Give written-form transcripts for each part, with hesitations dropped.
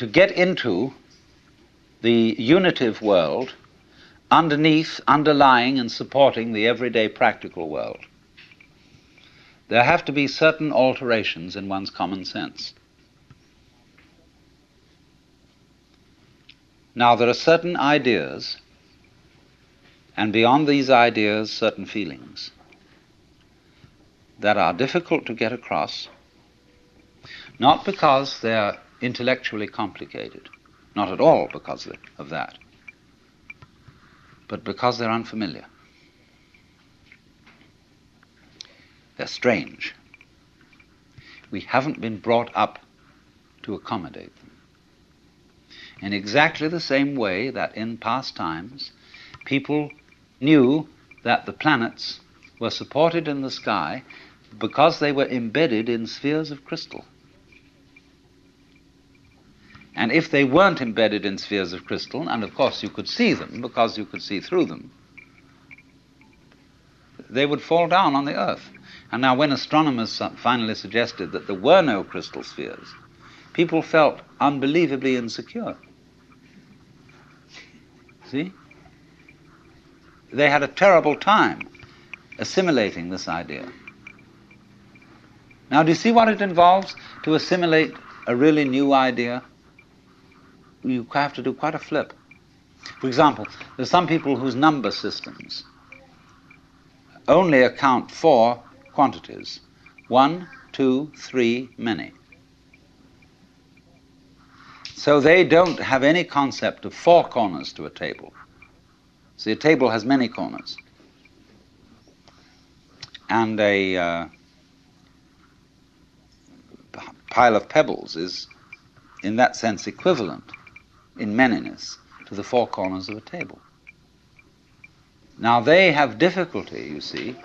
to get into the unitive world underneath, underlying and supporting the everyday practical world, there have to be certain alterations in one's common sense. Now, there are certain ideas, and beyond these ideas, certain feelings that are difficult to get across, not because they're intellectually complicated, not at all because of that, but because they're unfamiliar. They're strange. We haven't been brought up to accommodate them. In exactly the same way that in past times, people knew that the planets were supported in the sky because they were embedded in spheres of crystal. And if they weren't embedded in spheres of crystal, and of course you could see them because you could see through them, they would fall down on the Earth. And now when astronomers finally suggested that there were no crystal spheres, people felt unbelievably insecure. See? They had a terrible time assimilating this idea. Now, do you see what it involves to assimilate a really new idea? You have to do quite a flip. For example, there are some people whose number systems only account for quantities: 1, 2, 3, many. So they don't have any concept of 4 corners to a table. See, a table has many corners. And a pile of pebbles is, in that sense, equivalent in manyness to the 4 corners of a table. Now they have difficulty, you see,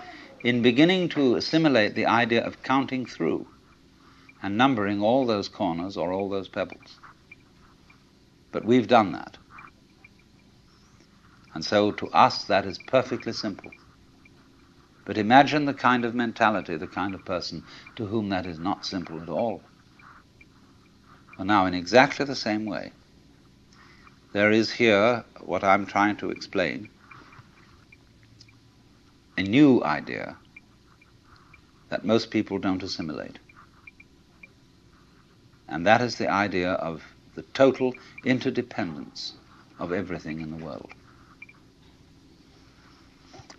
in beginning to assimilate the idea of counting through and numbering all those corners or all those pebbles. But we've done that. And so to us that is perfectly simple. But imagine the kind of mentality, the kind of person to whom that is not simple at all. Well, now, in exactly the same way, there is here what I'm trying to explain, a new idea that most people don't assimilate. And that is the idea of the total interdependence of everything in the world.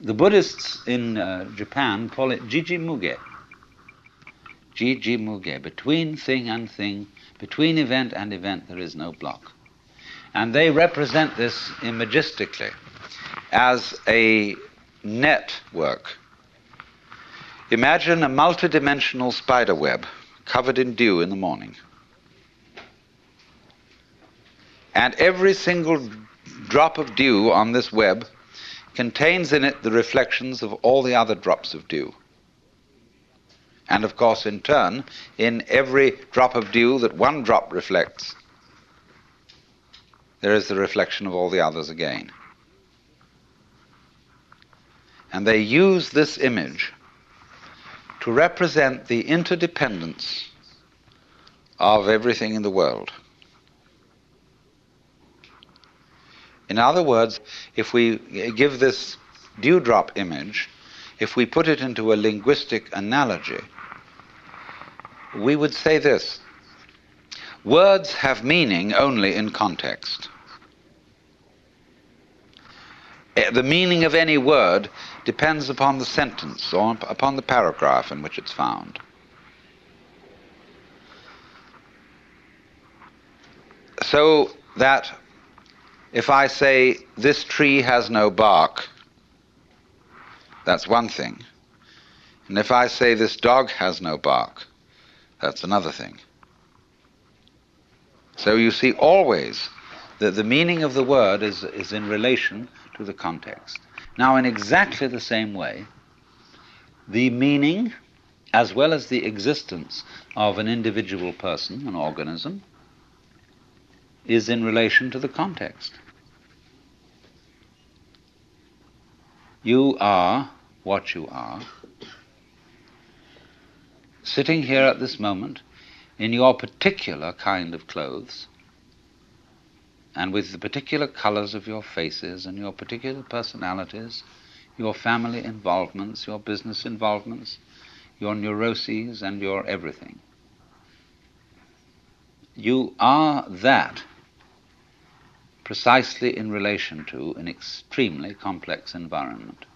The Buddhists in Japan call it Jiji-muge. Jiji-muge. Between thing and thing, between event and event, there is no block. And they represent this imagistically as a network. Imagine a multidimensional spider web covered in dew in the morning. And every single drop of dew on this web contains in it the reflections of all the other drops of dew. And of course, in turn, in every drop of dew that one drop reflects, there is the reflection of all the others again. And they use this image to represent the interdependence of everything in the world. In other words, if we give this dewdrop image, if we put it into a linguistic analogy, we would say this: words have meaning only in context. The meaning of any word depends upon the sentence or upon the paragraph in which it's found. So that if I say, this tree has no bark, that's one thing. And if I say, this dog has no bark, that's another thing. So you see always that the meaning of the word is in relation to the context. Now, in exactly the same way, the meaning, as well as the existence of an individual person, an organism, is in relation to the context. You are what you are, sitting here at this moment in your particular kind of clothes, and with the particular colors of your faces and your particular personalities, your family involvements, your business involvements, your neuroses and your everything. You are that precisely in relation to an extremely complex environment.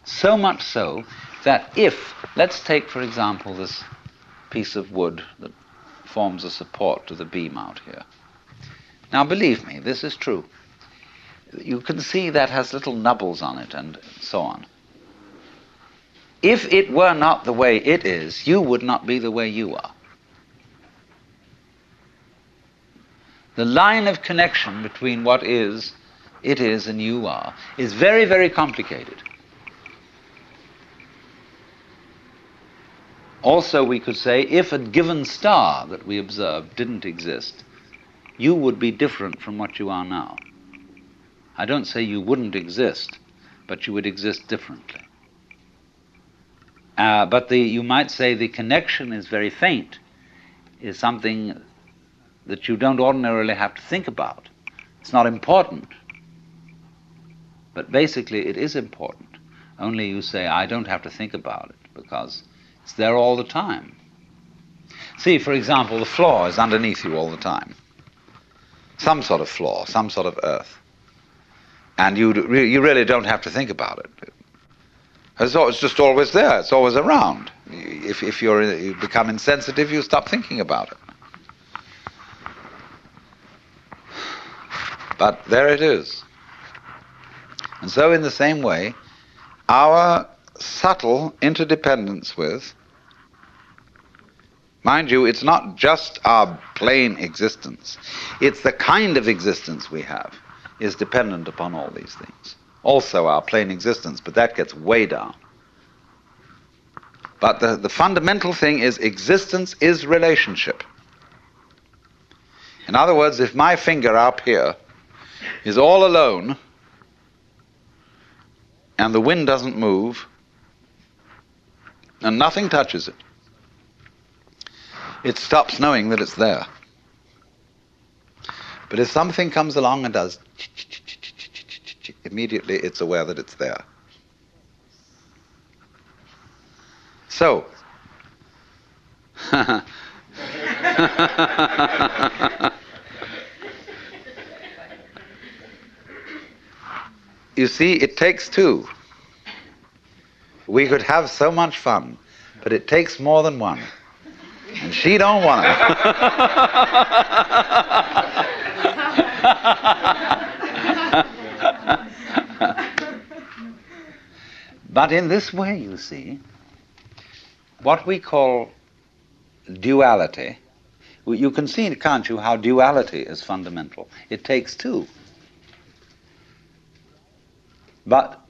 So much so that if, let's take for example this piece of wood that forms a support to the beam out here. Now believe me, this is true. You can see that has little nubbles on it and so on. If it were not the way it is, you would not be the way you are. The line of connection between what is, it is, and you are is very, very complicated. Also, we could say, if a given star that we observe didn't exist, you would be different from what you are now. I don't say you wouldn't exist, but you would exist differently. But you might say the connection is very faint, is something that you don't ordinarily have to think about. It's not important. But basically it is important. Only you say, I don't have to think about it, because it's there all the time. See, for example, the floor is underneath you all the time. Some sort of floor, some sort of earth. And you really don't have to think about it. It's just always there. It's always around. If you become insensitive, you stop thinking about it. But there it is. And so in the same way, our subtle interdependence with, mind you, it's not just our plain existence. It's the kind of existence we have is dependent upon all these things. Also our plain existence, but that gets way down. But the fundamental thing is existence is relationship. In other words, if my finger up here is all alone and the wind doesn't move and nothing touches it, it stops knowing that it's there. But if something comes along and does, immediately it's aware that it's there. So, you see, it takes two. We could have so much fun, but it takes more than one. And she don't want it. But in this way, you see, what we call duality, you can see, can't you, how duality is fundamental. It takes two. But